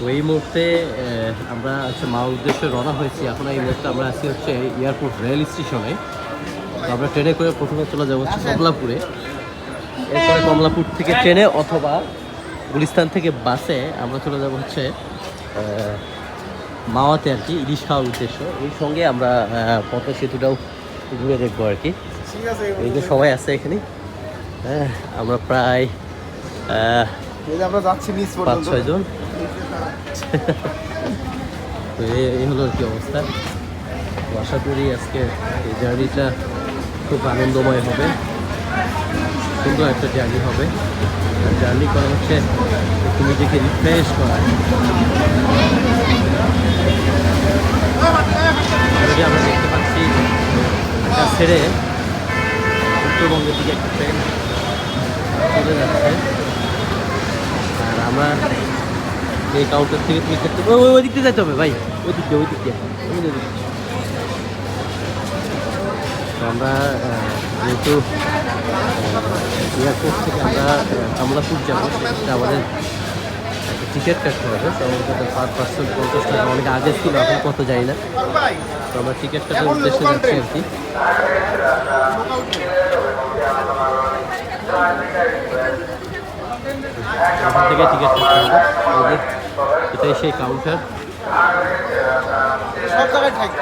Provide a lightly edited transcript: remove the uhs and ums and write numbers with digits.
তো এই মুহূর্তে আমরা হচ্ছে মাওয়ার উদ্দেশ্যে রওনা হয়েছি। এখন এই মুহূর্তে আমরা আছি হচ্ছে এয়ারপোর্ট রেল স্টেশনে। তো আমরা ট্রেনে করে প্রথমে চলে যাবো হচ্ছে কমলাপুরে, এরপরে কমলাপুর থেকে ট্রেনে অথবা গুলিস্তান থেকে বাসে আমরা চলে যাবো হচ্ছে মাওয়াতে আর কি, ইলিশ খাওয়ার উদ্দেশ্য। এই সঙ্গে আমরা পদ্মা সেতুটাও ঘুরে দেখবো আর কি। এই যে সবাই আছে এখানে, হ্যাঁ আমরা প্রায় আমরা যাচ্ছি নিচ পর্যন্ত 5-6 জন। তো এই হলো আর কি অবস্থা। তো আশা করি আজকে এই জার্নিটা খুব আনন্দময় হবে, সুন্দর একটা জার্নি হবে। আর জার্নি করা হচ্ছে একটু নিজেকে রিফ্রেশ করা। অলরেডি আমরা দেখতে পাচ্ছি ঢাকা ছেড়ে উত্তরবঙ্গের দিকে একটা ট্রেন চলে যাচ্ছে। আর আমরা এই কাউন্টার থেকে তুমি খেতে ওই দিক দিয়ে যেতে হবে ভাই, ওই দিক দিয়ে তো আমরা যেহেতু এয়ারপোর্ট থেকে আমরা কমলাপুর যাবো, সেক্ষেত্রে আমাদের একটা টিকিট কাটতে হবে। তো আমাদের পার পার্সন 50 টাকা, অনেক আগে ছিল, এখন কত যাই না। তো আমরা টিকিট কাটার উদ্দেশ্যে যাচ্ছি আর কি। এখান থেকে টিকিট কাটতে হবে, এটাই সেই কাউন্টার। সব জায়গায় থাকবে।